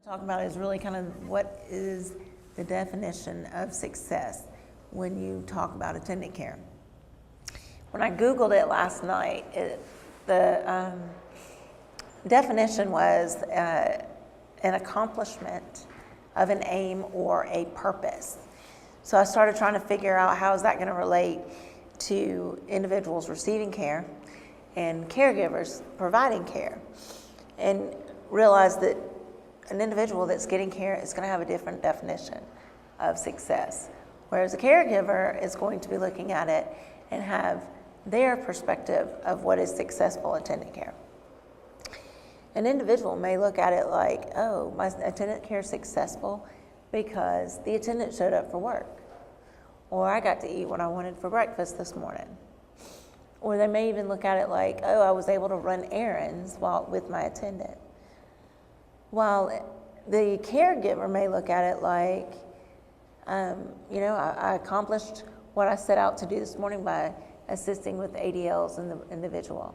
Talk about is really kind of what is the definition of success when you talk about attendant care. When I Googled it last night, the definition was an accomplishment of an aim or a purpose. So I started trying to figure out how is that going to relate to individuals receiving care and caregivers providing care, and realized that an individual that's getting care is going to have a different definition of success, whereas a caregiver is going to be looking at it and have their perspective of what is successful attendant care. An individual may look at it like, oh, my attendant care is successful because the attendant showed up for work, or I got to eat what I wanted for breakfast this morning. Or they may even look at it like, oh, I was able to run errands with my attendant. While the caregiver may look at it like, I accomplished what I set out to do this morning by assisting with ADLs in the individual.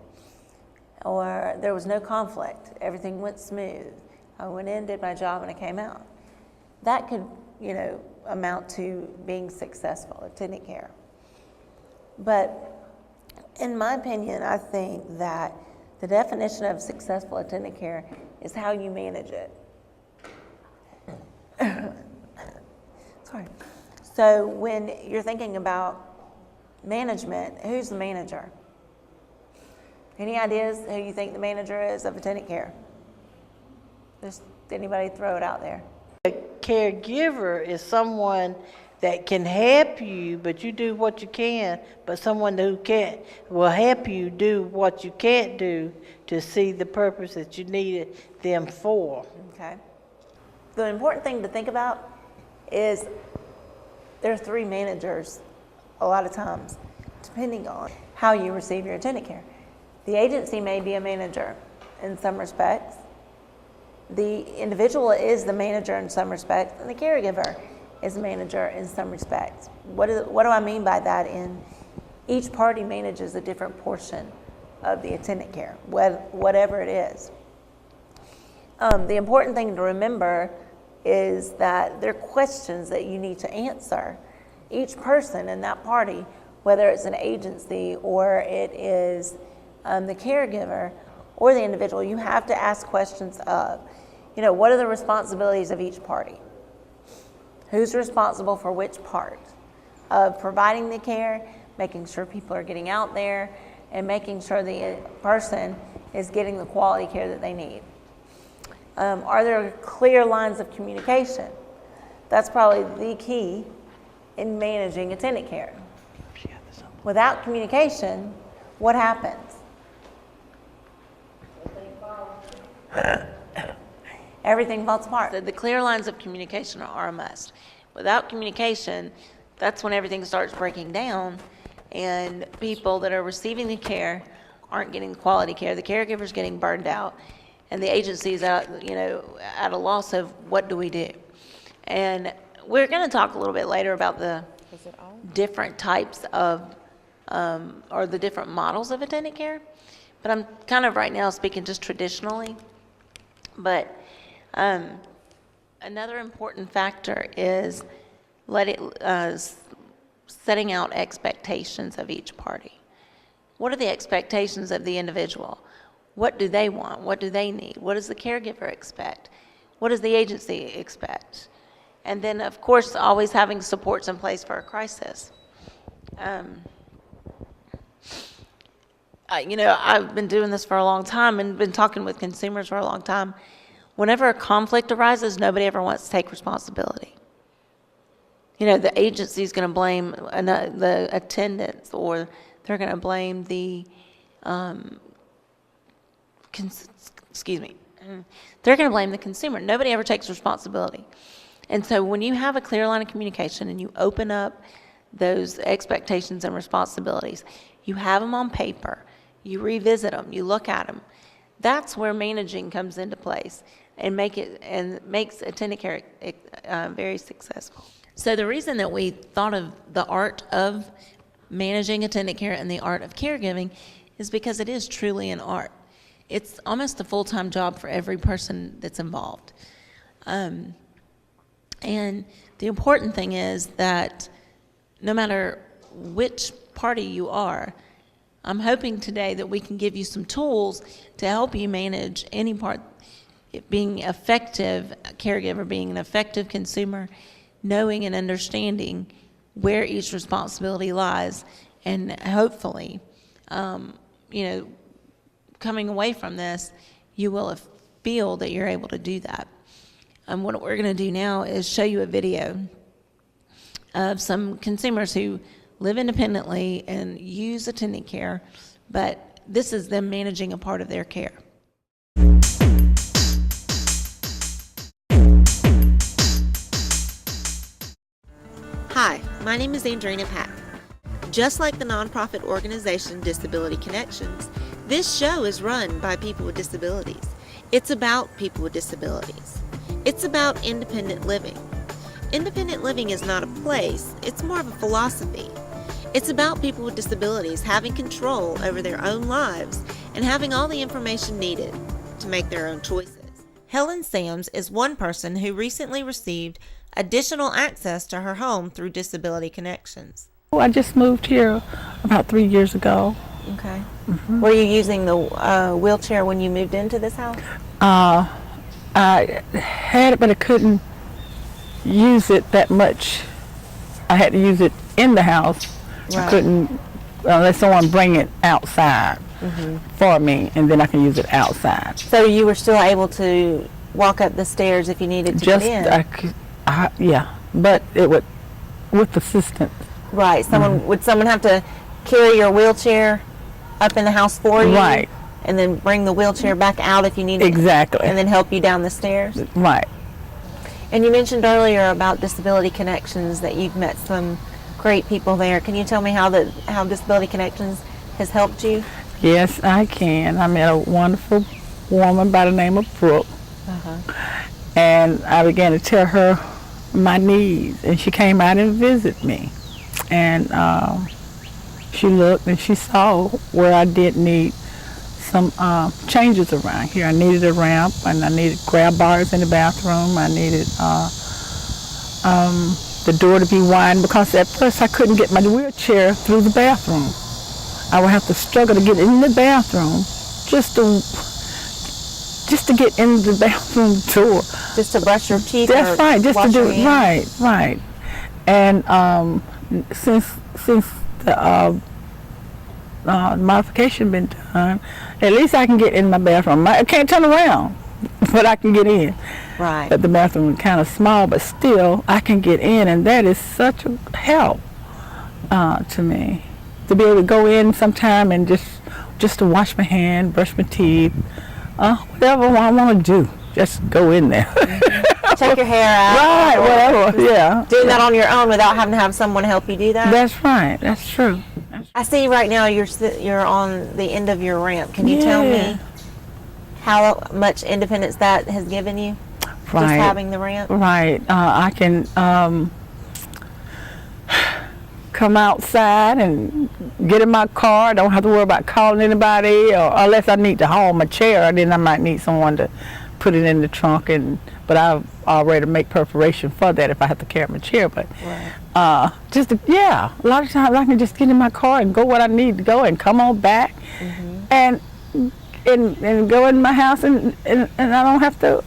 Or there was no conflict, everything went smooth. I went in, did my job, and I came out. That could, amount to being successful, attendant care. But in my opinion, I think that the definition of successful attendant care is how you manage it. Sorry. So when you're thinking about management, who's the manager? Any ideas who you think the manager is of attendant care? Just anybody throw it out there. A caregiver is someone that can help you, but you do what you can, but someone who can't will help you do what you can't do to see the purpose that you needed them for. Okay. The important thing to think about is there are three managers a lot of times, depending on how you receive your attendant care. The agency may be a manager in some respects. The individual is the manager in some respects, and the caregiver is a manager in some respects. What do I mean by that? Each party manages a different portion of the attendant care, whatever it is. The important thing to remember is that there are questions that you need to answer. Each person in that party, whether it's an agency or it is the caregiver or the individual, you have to ask questions of, what are the responsibilities of each party? Who's responsible for which part of providing the care, making sure people are getting out there, and making sure the person is getting the quality care that they need? Are there clear lines of communication? That's probably the key in managing attendant care. Without communication, what happens? Everything falls apart. So the clear lines of communication are a must. Without communication, that's when everything starts breaking down, and people that are receiving the care aren't getting quality care. The caregiver's getting burned out, and the agency's at a loss of what do we do. And we're going to talk a little bit later about the different types of or the different models of attendant care, but I'm kind of right now speaking just traditionally. But another important factor is setting out expectations of each party. What are the expectations of the individual? What do they want? What do they need? What does the caregiver expect? What does the agency expect? And then, of course, always having supports in place for a crisis. I've been doing this for a long time and been talking with consumers for a long time. Whenever a conflict arises, nobody ever wants to take responsibility. The agency's going to blame the attendants, or they're going to blame the, they're going to blame the consumer. Nobody ever takes responsibility. And so when you have a clear line of communication and you open up those expectations and responsibilities, you have them on paper, you revisit them, you look at them, that's where managing comes into place and makes attendant care very successful. So the reason that we thought of the art of managing attendant care and the art of caregiving is because it is truly an art. It's almost a full-time job for every person that's involved. And the important thing is that no matter which party you are, I'm hoping today that we can give you some tools to help you manage any part, being effective caregiver, being an effective consumer, knowing and understanding where each responsibility lies, and hopefully, coming away from this, you will feel that you're able to do that. What we're going to do now is show you a video of some consumers who live independently and use attendant care, but this is them managing a part of their care. Hi, my name is Andreena Patton. Just like the nonprofit organization Disability Connections, this show is run by people with disabilities. It's about people with disabilities. It's about independent living. Independent living is not a place, it's more of a philosophy. It's about people with disabilities having control over their own lives and having all the information needed to make their own choices. Helen Sams is one person who recently received additional access to her home through Disability Connections. I just moved here about 3 years ago. Okay. Mm-hmm. Were you using the wheelchair when you moved into this house? I had it, but I couldn't use it that much. I had to use it in the house. Right. I couldn't, unless someone bring it outside for me, and then I can use it outside. So you were still able to walk up the stairs if you needed to get in? Yeah, but it would, with assistance. Right. Would someone have to carry your wheelchair up in the house for you? Right. And then bring the wheelchair back out if you needed. Exactly. And then help you down the stairs? Right. And you mentioned earlier about Disability Connections, that you've met some great people there. Can you tell me how Disability Connections has helped you? Yes, I can. I met a wonderful woman by the name of Brooke. And I began to tell her my needs, and she came out and visited me. And she looked and she saw where I did need some changes around here. I needed a ramp, and I needed grab bars in the bathroom. I needed the door to be wide, because at first I couldn't get my wheelchair through the bathroom. I would have to struggle to get in the bathroom just to get in the bathroom door. Just to brush your teeth. That's right. Just to do it. Right. And since the modification been done, at least I can get in my bathroom. I can't turn around, but I can get in. Right. But the bathroom is kind of small, but still I can get in, and that is such a help to me, to be able to go in sometime and just to wash my hand, brush my teeth, whatever I want to do, just go in there. Take your hair out. Right, whatever, yeah. Doing that on your own without having to have someone help you do that? That's right, that's true. I see right now you're on the end of your ramp. Can you tell me how much independence that has given you? Right. Just having the ramp? Right. I can come outside and get in my car. I don't have to worry about calling anybody, or unless I need to haul my chair, then I might need someone to put it in the trunk. But I've already make preparation for that if I have to carry my chair. But a lot of times I can just get in my car and go what I need to go and come on back and go in my house and I don't have to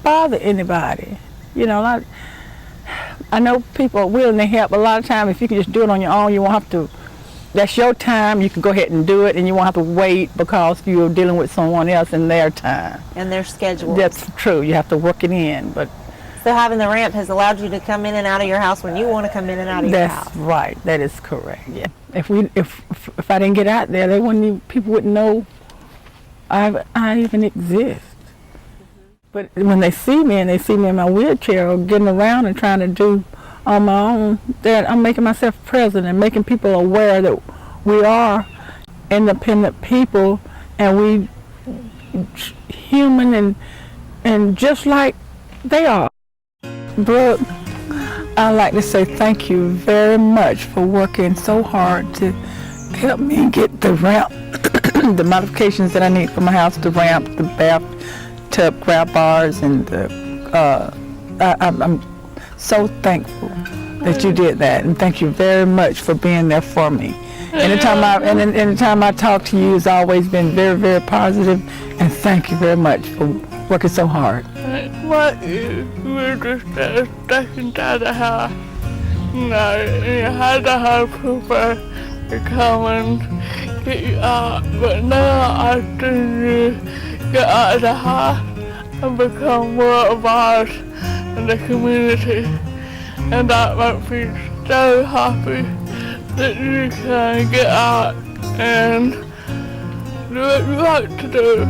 bother anybody. You know, I know people are willing to help. A lot of times if you can just do it on your own, you won't have to. That's your time. You can go ahead and do it, and you won't have to wait because you're dealing with someone else in their time. And their schedule. That's true. You have to work it in. But so having the ramp has allowed you to come in and out of your house when you want to come in and out of your house. That's right. That is correct. Yeah. If I didn't get out there, people wouldn't know I even exist. But when they see me and they see me in my wheelchair or getting around and trying to do on my own, that I'm making myself present and making people aware that we are independent people and we human and just like they are. Brooke, I'd like to say thank you very much for working so hard to help me get the ramp, the modifications that I need for my house, the ramp, the bathtub grab bars, and the I'm so thankful that you did that, and thank you very much for being there for me. Anytime I talk to you, it's always been very, very positive, and thank you very much for working so hard. What you were just stuck inside the house? No, you had to have people to come and get you out, but now I see you get out of the house and become one of us in the community, and that makes me so happy that you can get out and do what you want to do,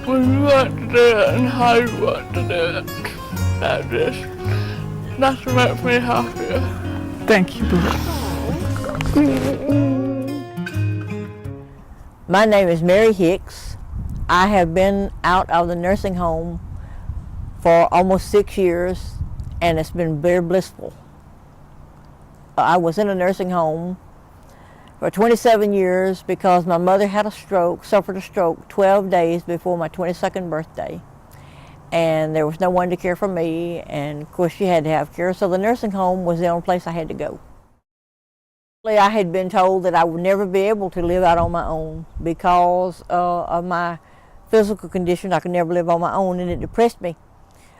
when you want to do it, and how you want to do it. That's what makes me happier. Thank you, Boo. My name is Mary Hicks. I have been out of the nursing home for almost 6 years, and it's been very blissful. I was in a nursing home for 27 years because my mother had suffered a stroke 12 days before my 22nd birthday. And there was no one to care for me, and of course she had to have care, so the nursing home was the only place I had to go. I had been told that I would never be able to live out on my own because of my physical condition. I could never live on my own, and it depressed me.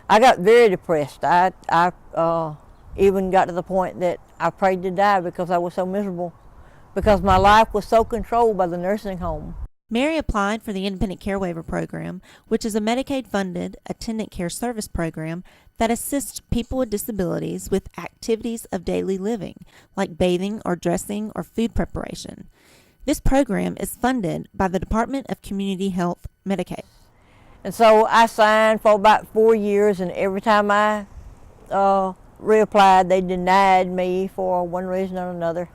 I got very depressed. I even got to the point that I prayed to die because I was so miserable, because my life was so controlled by the nursing home. Mary applied for the Independent Care Waiver Program, which is a Medicaid-funded attendant care service program that assists people with disabilities with activities of daily living, like bathing or dressing or food preparation. This program is funded by the Department of Community Health Medicaid. And so I signed for about 4 years, and every time I reapplied, they denied me for one reason or another.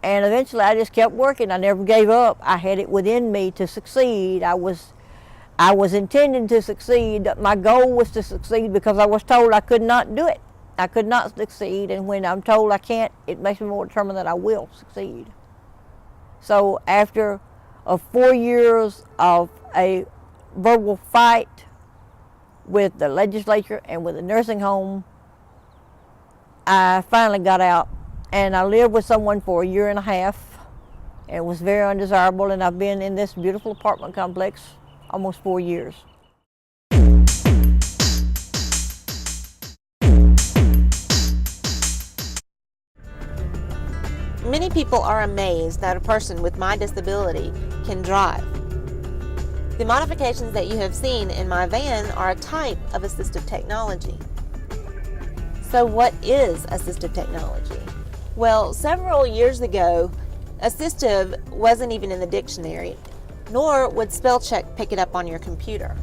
And eventually I just kept working. I never gave up. I had it within me to succeed. I was intending to succeed. My goal was to succeed because I was told I could not do it. I could not succeed, and when I'm told I can't, it makes me more determined that I will succeed. So after 4 years of a verbal fight with the legislature and with the nursing home, I finally got out, and I lived with someone for 1.5 years. It was very undesirable, and I've been in this beautiful apartment complex almost 4 years. Many people are amazed that a person with my disability can drive. The modifications that you have seen in my van are a type of assistive technology. So what is assistive technology? Well, several years ago, assistive wasn't even in the dictionary, nor would spell check pick it up on your computer.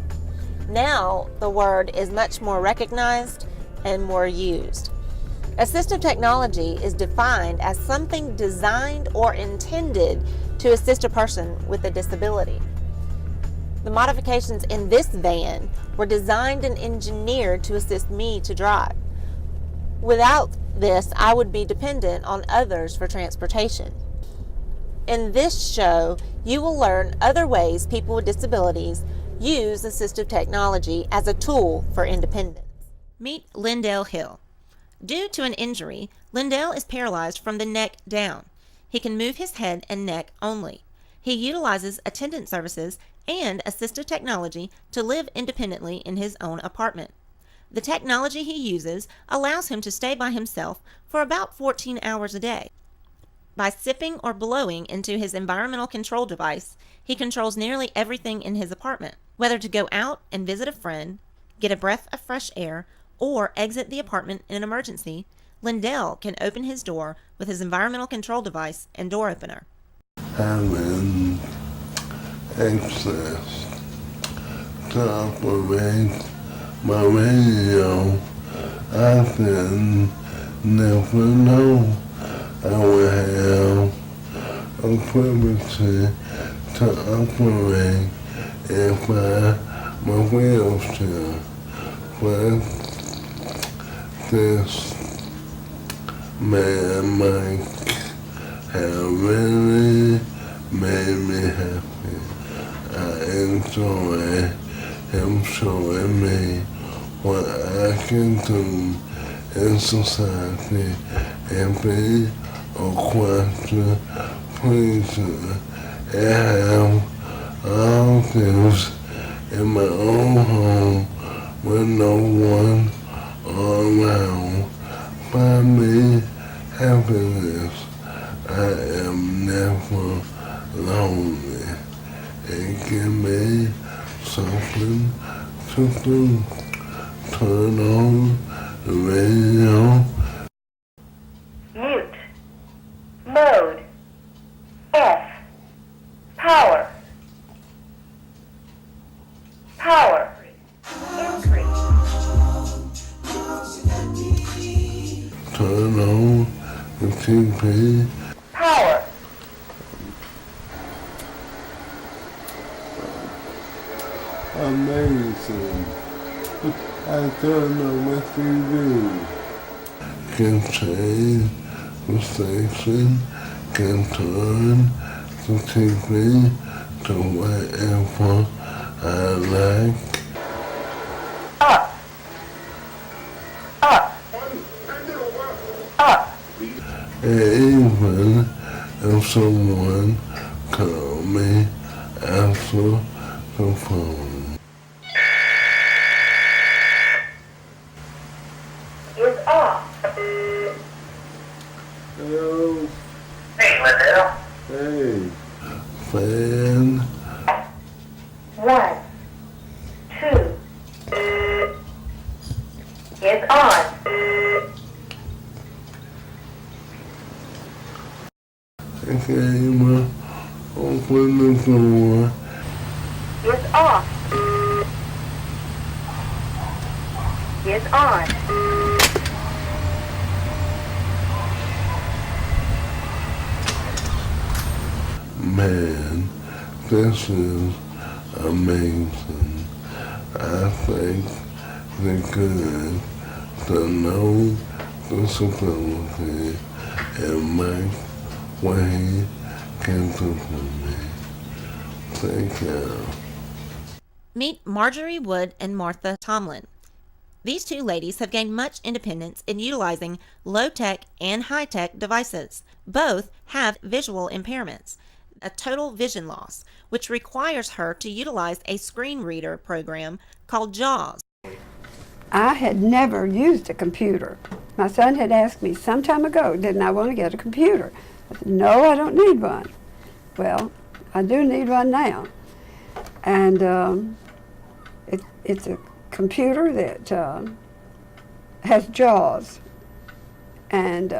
Now, the word is much more recognized and more used. Assistive technology is defined as something designed or intended to assist a person with a disability. The modifications in this van were designed and engineered to assist me to drive. Without this, I would be dependent on others for transportation. In this show, you will learn other ways people with disabilities use assistive technology as a tool for independence. Meet Lindell Hill. Due to an injury, Lindell is paralyzed from the neck down. He can move his head and neck only. He utilizes attendant services and assistive technology to live independently in his own apartment. The technology he uses allows him to stay by himself for about 14 hours a day. By sipping or blowing into his environmental control device, he controls nearly everything in his apartment. Whether to go out and visit a friend, get a breath of fresh air, or exit the apartment in an emergency, Lindell can open his door with his environmental control device and door opener. Having access to operate my radio, I can never know I will have equipment to operate if my wheelchair. But this man Mike have really made me happy. I enjoy him showing me what I can do in society and be a question preacher and have all this in my own home with no one around. Find me happiness. I am never lonely. And give me something to do. Turn on the radio. Mute. Mode. F. Power. Power. Increase. Turn on the TV. Power. Amazing. I turn on my TV. Can change the station, can turn the TV to whatever I like. Up. Up. Up. And even if someone call me, answer the phone. Is off. Hello. Hey, Liddell. Hey. Fan. 1, 2. Is on. I came open the door. Is off. Is on. Man, this is amazing. I think the good, the no disability, and my way can do for me. Thank you. Meet Marjorie Wood and Martha Tomlin. These two ladies have gained much independence in utilizing low-tech and high-tech devices. Both have visual impairments, a total vision loss, which requires her to utilize a screen reader program called JAWS. I had never used a computer. My son had asked me some time ago, didn't I want to get a computer? I said, no, I don't need one. Well, I do need one now. And it's a computer that has JAWS. And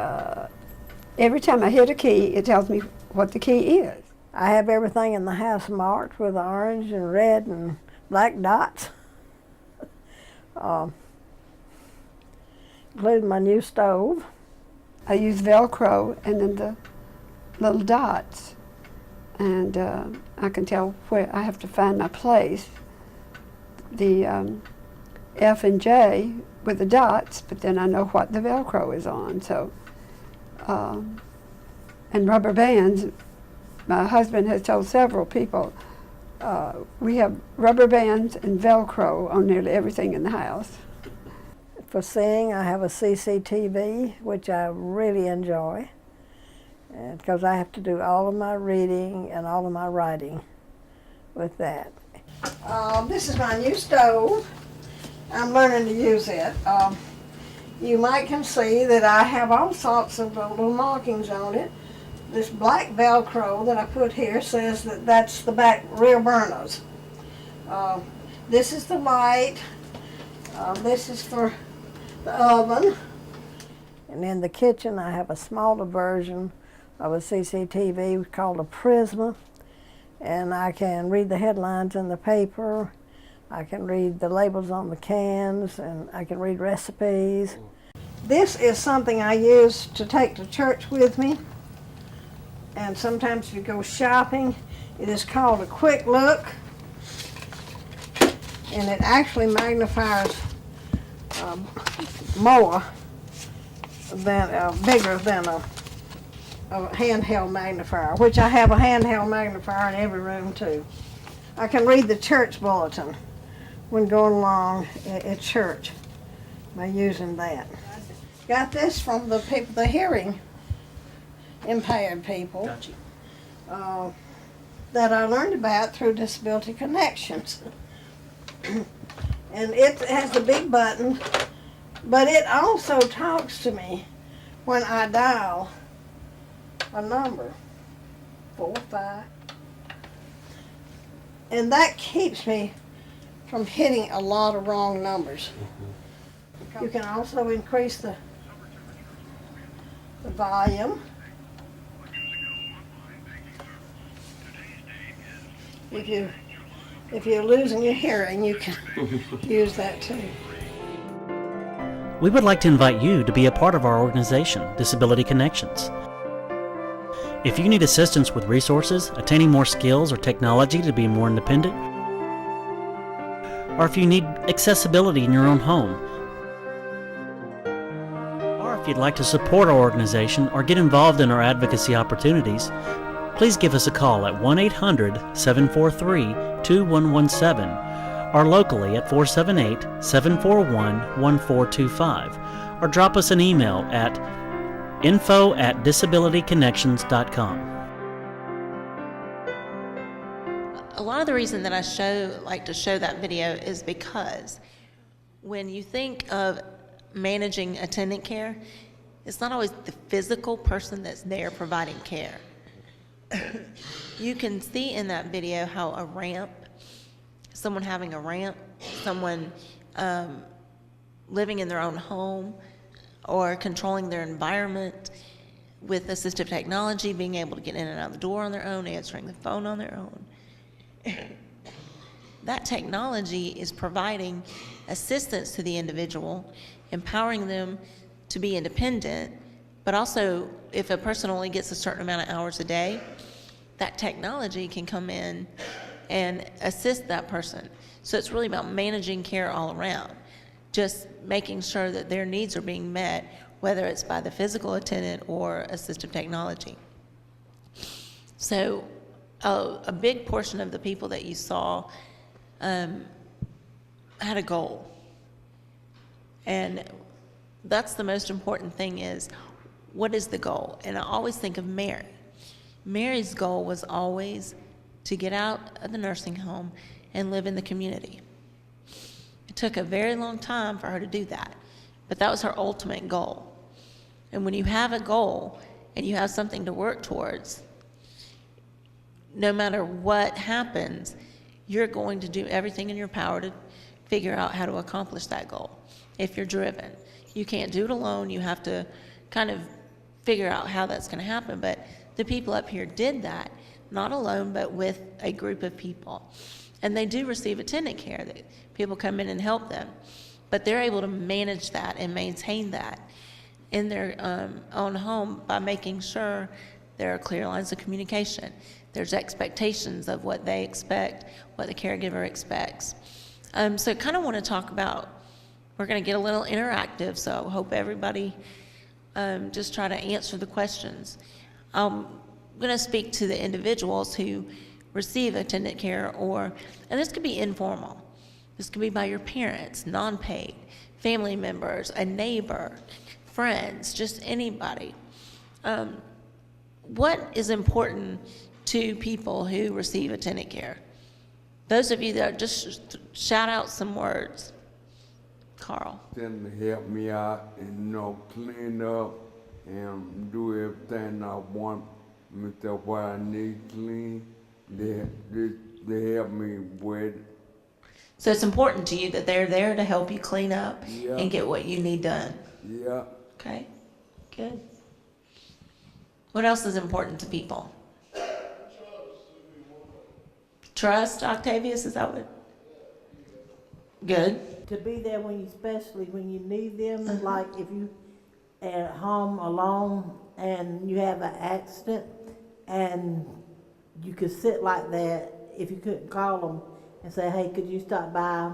every time I hit a key, it tells me what the key is. I have everything in the house marked with orange and red and black dots, including my new stove. I use Velcro and then the little dots. And I can tell where I have to find my place. The F and J with the dots, but then I know what the Velcro is on. So, and rubber bands. My husband has told several people we have rubber bands and Velcro on nearly everything in the house. For seeing, I have a CCTV, which I really enjoy, because I have to do all of my reading and all of my writing with that. This is my new stove. I'm learning to use it. You might can see that I have all sorts of little markings on it. This black Velcro that I put here says that that's the back rear burners. This is the light. This is for the oven. And in the kitchen I have a smaller version of a CCTV called a Prisma. And I can read the headlines in the paper. I can read the labels on the cans, and I can read recipes. This is something I use to take to church with me. And sometimes if you go shopping, it is called a Quick Look. And it actually magnifies more than, bigger than a handheld magnifier, which I have a handheld magnifier in every room too. I can read the church bulletin when going along at church by using that. Got this from the people, the hearing impaired people. Gotcha. That I learned about through Disability Connections. And it has a big button, but it also talks to me when I dial a number, 45. And that keeps me from hitting a lot of wrong numbers. You can also increase the volume. If you're losing your hearing, you can use that too. We would like to invite you to be a part of our organization, Disability Connections. If you need assistance with resources, attaining more skills or technology to be more independent, or if you need accessibility in your own home, or if you'd like to support our organization or get involved in our advocacy opportunities, please give us a call at 1-800-743-2117 or locally at 478-741-1425, or drop us an email at info@disabilityconnections.com. A lot of the reason that I like to show that video is because when you think of managing attendant care, it's not always the physical person that's there providing care. You can see in that video how a ramp, someone having a ramp, someone living in their own home or controlling their environment with assistive technology, being able to get in and out of the door on their own, answering the phone on their own. That technology is providing assistance to the individual, empowering them to be independent, but also if a person only gets a certain amount of hours a day, that technology can come in and assist that person. So it's really about managing care all around, just making sure that their needs are being met, whether it's by the physical attendant or assistive technology. So a big portion of the people that you saw had a goal. And that's the most important thing is, what is the goal? And I always think of Mary. Mary's goal was always to get out of the nursing home and live in the community. It took a very long time for her to do that, but that was her ultimate goal. And when you have a goal and you have something to work towards, no matter what happens, you're going to do everything in your power to figure out how to accomplish that goal. If you're driven, you can't do it alone. You have to kind of figure out how that's going to happen. But the people up here did that, not alone, but with a group of people. And they do receive attendant care. People come in and help them. But they're able to manage that and maintain that in their own home by making sure there are clear lines of communication. There's expectations of what they expect, what the caregiver expects. So I kind of want to talk about, we're going to get a little interactive, so I hope everybody just try to answer the questions. I'm going to speak to the individuals who receive attendant care, and this could be informal. This could be by your parents, non-paid, family members, a neighbor, friends, just anybody. What is important to people who receive attendant care? Those of you that just shout out some words. Carl. Them to help me out and clean up and do everything I want with what I need clean. They help me with it. So it's important to you that they're there to help you clean up and get what you need done. Yeah. Okay, good. What else is important to people? Trust, Octavius, is that what? Good. To be there especially when you need them, like if you at home alone and you have an accident and you could sit like that, if you couldn't call them and say, hey, could you stop by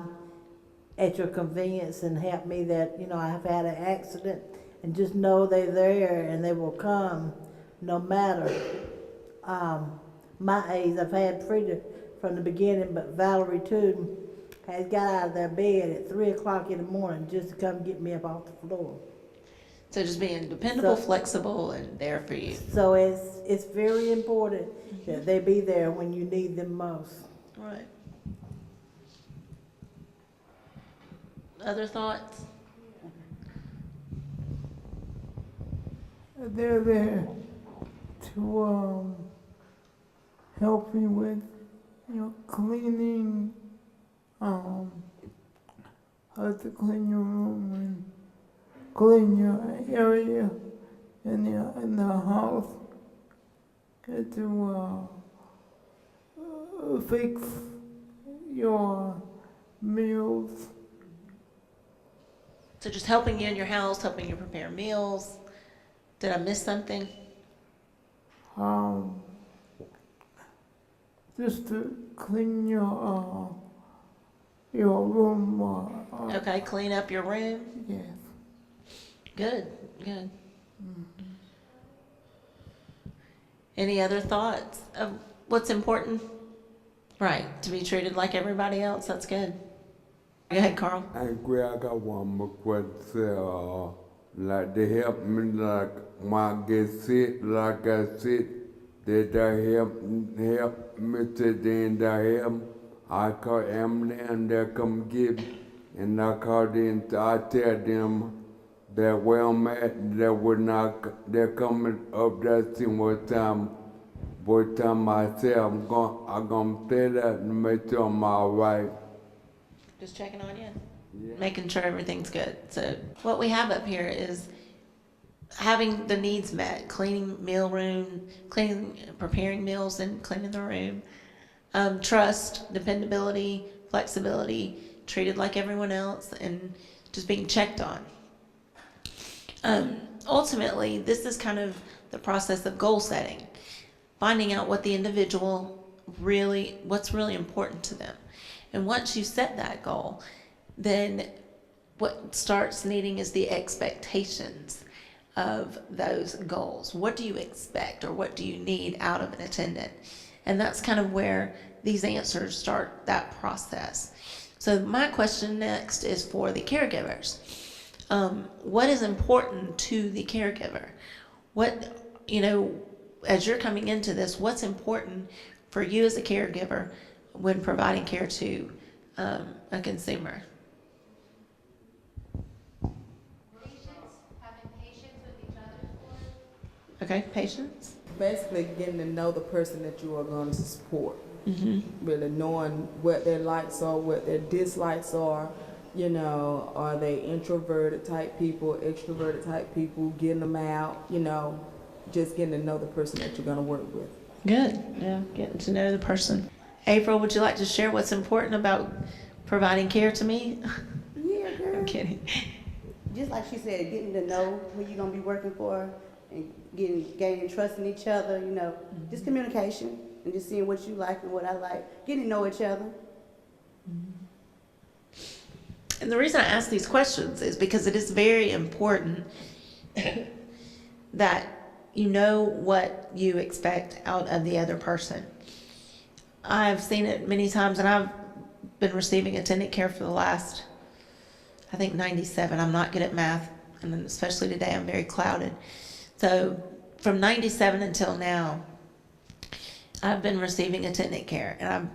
at your convenience and help me that, I've had an accident, and just know they're there and they will come no matter my age. I've had Frida from the beginning, but Valerie too. has got out of their bed at 3 o'clock in the morning just to come get me up off the floor. So just being dependable, So- flexible, and there for you. So it's very important that they be there when you need them most. Right. Other thoughts? They're there to help you with, cleaning, how to clean your room and clean your area in the house, and to fix your meals. So just helping you in your house, helping you prepare meals. Did I miss something? Just to clean your room. Okay, clean up your room. Yes. Good, good. Any other thoughts of what's important? Right, to be treated like everybody else. That's good. Go ahead, Carl. I agree. I got one more question. Like they help me, like when I get sick, like I said, they help me to the end of him. I call ambulance and they come get me, and I call them. I tell them that where I'm at, they would not. They're coming up that same time. By the time I say I'm gonna say that and make sure I'm all right. Just checking on you. Making sure everything's good. So what we have up here is having the needs met, cleaning meal room, preparing meals and cleaning the room, trust, dependability, flexibility, treated like everyone else, and just being checked on. Ultimately, this is kind of the process of goal setting, finding out what the individual what's really important to them. And once you set that goal, then what starts needing is the expectations of those goals. What do you expect, or what do you need out of an attendant? And that's kind of where these answers start that process. So my question next is for the caregivers. What is important to the caregiver? What, as you're coming into this, what's important for you as a caregiver when providing care to a consumer? Okay, patience. Basically getting to know the person that you are going to support. Mm-hmm. Really knowing what their likes are, what their dislikes are. Are they introverted type people, extroverted type people, getting them out, just getting to know the person that you're going to work with. Good, yeah, getting to know the person. April, would you like to share what's important about providing care to me? Yeah, girl. I'm kidding. Just like she said, getting to know who you're going to be working for and gaining trust in each other, just communication and just seeing what you like and what I like, getting to know each other. And the reason I ask these questions is because it is very important that you know what you expect out of the other person. I've seen it many times, and I've been receiving attendant care for the last, I think, 97. I'm not good at math, and especially today I'm very clouded. So from 97 until now, I've been receiving attendant care, and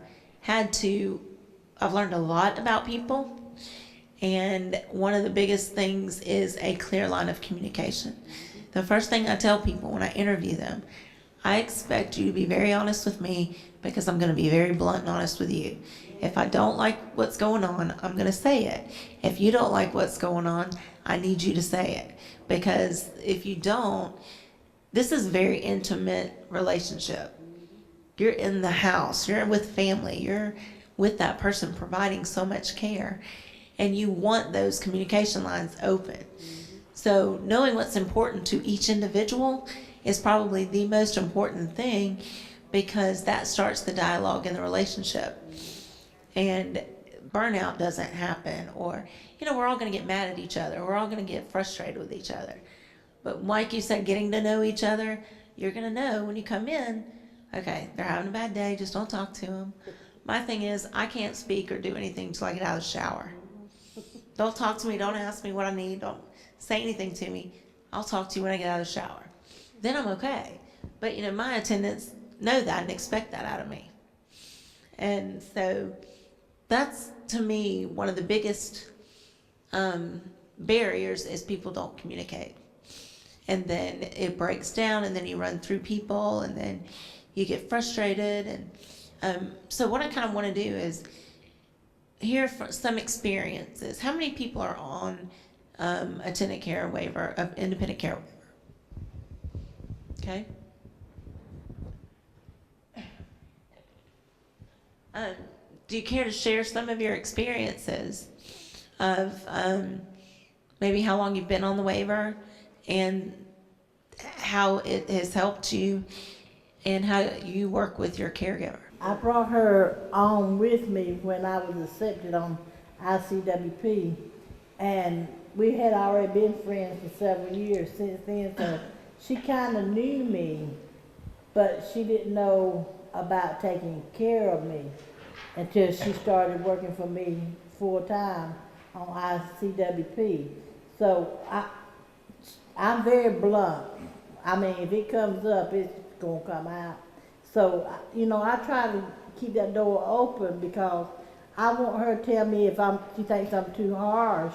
I've learned a lot about people. And one of the biggest things is a clear line of communication. The first thing I tell people when I interview them, I expect you to be very honest with me because I'm going to be very blunt and honest with you. If I don't like what's going on, I'm going to say it. If you don't like what's going on, I need you to say it. Because if you don't, this is a very intimate relationship. You're in the house, you're with family, you're with that person providing so much care. And you want those communication lines open. So knowing what's important to each individual is probably the most important thing, because that starts the dialogue in the relationship. And burnout doesn't happen, or, we're all going to get mad at each other. We're all going to get frustrated with each other. But like you said, getting to know each other, you're going to know when you come in, okay, they're having a bad day, just don't talk to them. My thing is, I can't speak or do anything till I get out of the shower. Don't talk to me. Don't ask me what I need. Don't say anything to me. I'll talk to you when I get out of the shower. Then I'm okay. But, you know, my attendants know that and expect that out of me. And so that's, to me, one of the biggest barriers is people don't communicate. And then it breaks down, and then you run through people, and then you get frustrated. And so what I kind of want to do is hear some experiences. How many people are on attendant care waiver, independent care waiver? Okay. Do you care to share some of your experiences of maybe how long you've been on the waiver and how it has helped you and how you work with your caregiver? I brought her on with me when I was accepted on ICWP, and we had already been friends for several years since then, so she kind of knew me, but she didn't know about taking care of me until she started working for me full time on ICWP. So I'm very blunt. I mean, if it comes up, it's gonna come out. So, you know, I try to keep that door open because I want her to tell me if she thinks I'm too harsh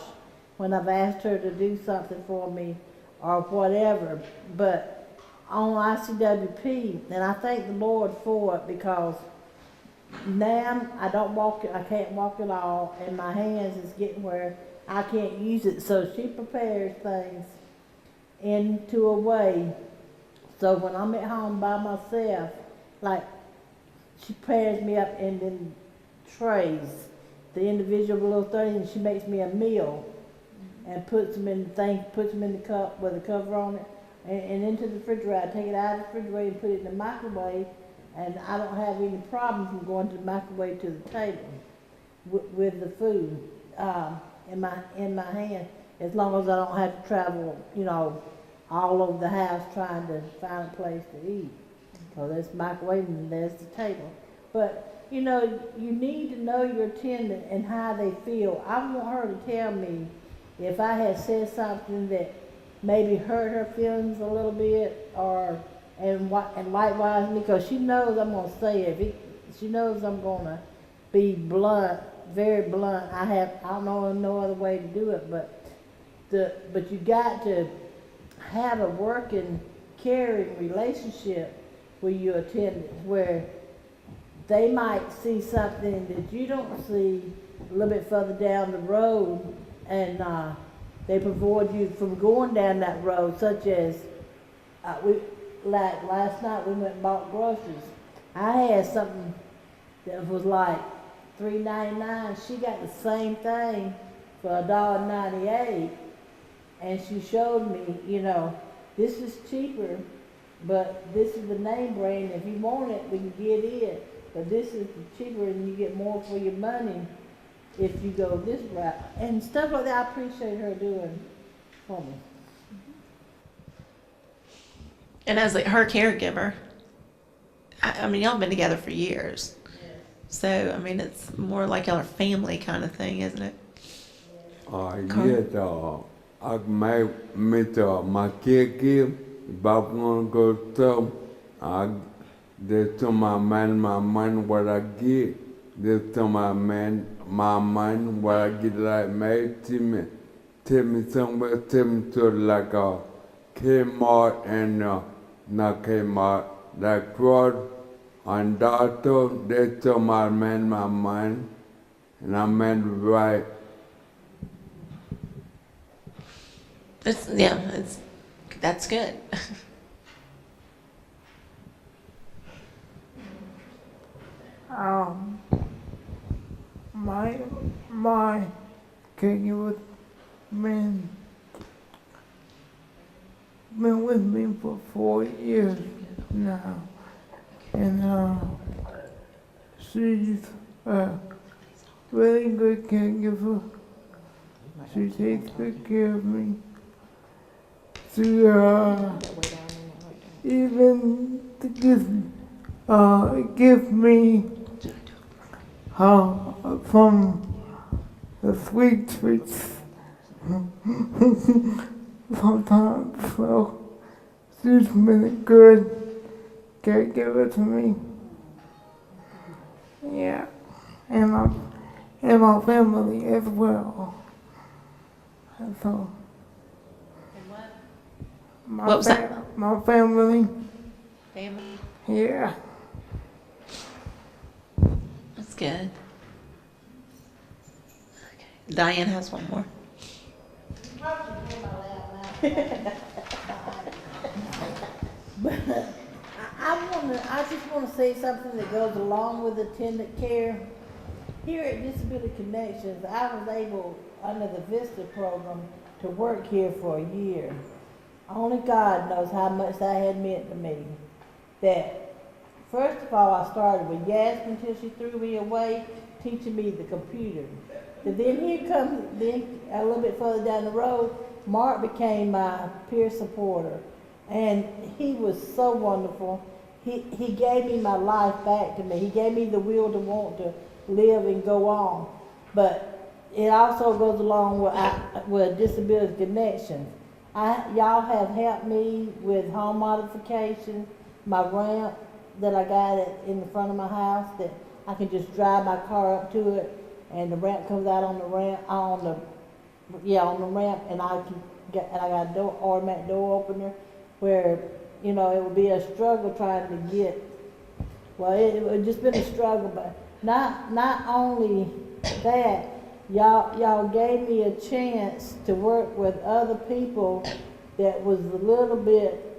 when I've asked her to do something for me or whatever. But on ICWP, and I thank the Lord for it, because now I can't walk at all, and my hands is getting where I can't use it. So she prepares things into a way so when I'm at home by myself, like, she pairs me up in trays, the individual little things, and she makes me a meal and puts them in the cup with a cover on it and into the refrigerator. I take it out of the refrigerator and put it in the microwave, and I don't have any problem from going to the microwave to the table with the food in my hand, as long as I don't have to travel, you know, all over the house trying to find a place to eat. So there's microwave and there's the table. But, you know, you need to know your attendant and how they feel. I want her to tell me if I had said something that maybe hurt her feelings a little bit, and likewise me, because she knows I'm gonna say it. She knows I'm gonna be blunt, very blunt. I don't know no other way to do it, but you got to have a working, caring relationship with your attendants, where they might see something that you don't see a little bit further down the road, and they avoid you from going down that road, such as like last night we went and bought groceries. I had something that was like $3.99. She got the same thing for $1.98, and she showed me, you know, this is cheaper, but this is the name brand. If you want it, we can get it. But this is cheaper, and you get more for your money if you go this route. And stuff like that, I appreciate her doing for me. And as her caregiver, I mean, y'all have been together for years. So, I mean, it's more like y'all are family kind of thing, isn't it? Yes, I might meet my caregiver. If I want to go to they tell my money what I get. They tell my money what I get, like made to me. Take me somewhere, take me to like a Kmart and not Kmart, like Cross and Doctor. They tell my money, and I meant right. That's good. My caregiver been with me for 4 years now, and she's a really good caregiver. She takes good care of me. She even to give me from the sweet treats sometimes. So she's been a good caregiver to me. Yeah, and my family as well. And so, What was that? My family. Family. Yeah. That's good. Okay. Diane has one more. I just want to say something that goes along with attendant care. Here at Disability Connections, I was able, under the VISTA program, to work here for a year. Only God knows how much that had meant to me. That, first of all, I started with Yasmin until she threw me away, teaching me the computer. But then here comes, then a little bit further down the road, Mark became my peer supporter. And he was so wonderful. He gave me my life back to me. He gave me the will to want to live and go on. But it also goes along with Disability Connections. Y'all have helped me with home modifications, my ramp that I got in the front of my house that I can just drive my car up to it and the ramp comes out on the ramp, on the ramp, and I got a automatic door opener where, you know, it would be a struggle trying to get, well, it would just been a struggle, but not only that, y'all gave me a chance to work with other people that was a little bit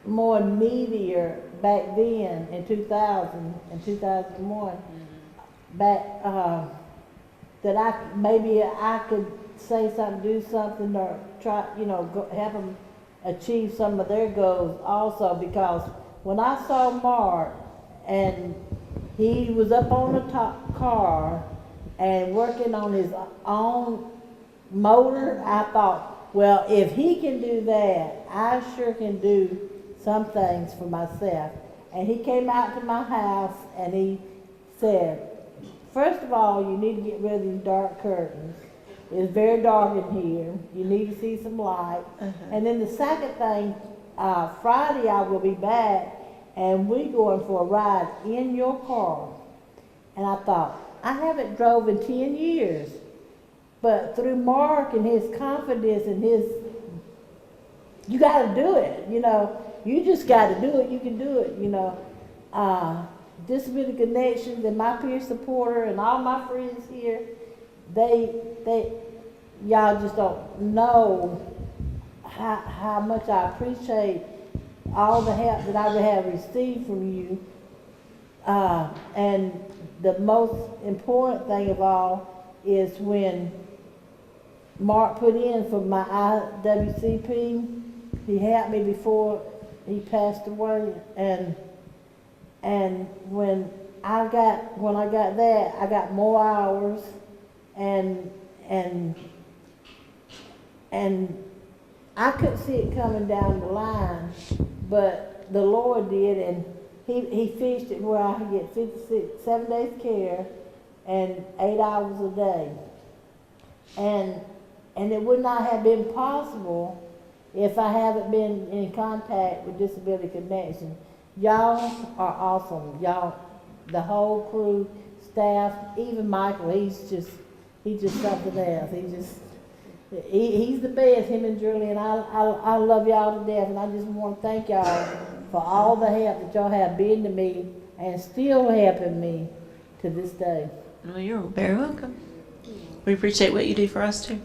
more needier back then in 2000 and 2001, back, that I could say something, do something, or try, you know, help them achieve some of their goals also, because when I saw Mark and he was up on the top car and working on his own motor, I thought, well, if he can do that, I sure can do some things for myself. And he came out to my house and he said, first of all, you need to get rid of these dark curtains. It's very dark in here. You need to see some light. And then the second thing, Friday I will be back and we're going for a ride in your car. And I thought, I haven't drove in 10 years. But through Mark and his confidence and his, you got to do it, you know. You just got to do it. You can do it, you know. Disability Connections and my peer supporter and all my friends here, y'all just don't know how much I appreciate all the help that I have received from you. And the most important thing of all is when Mark put in for my IWCP, he helped me before he passed away, and when I got that, I got more hours, and I couldn't see it coming down the line, but the Lord did, and He fixed it where I could get 7 days care and 8 hours a day, and it would not have been possible if I haven't been in contact with Disability Connection. Y'all are awesome. Y'all, the whole crew, staff, even Michael, he's just something else. He's the best, him and Julie, and I love y'all to death, and I just want to thank y'all for all the help that y'all have been to me and still helping me to this day. Well, you're very welcome. We appreciate what you do for us too.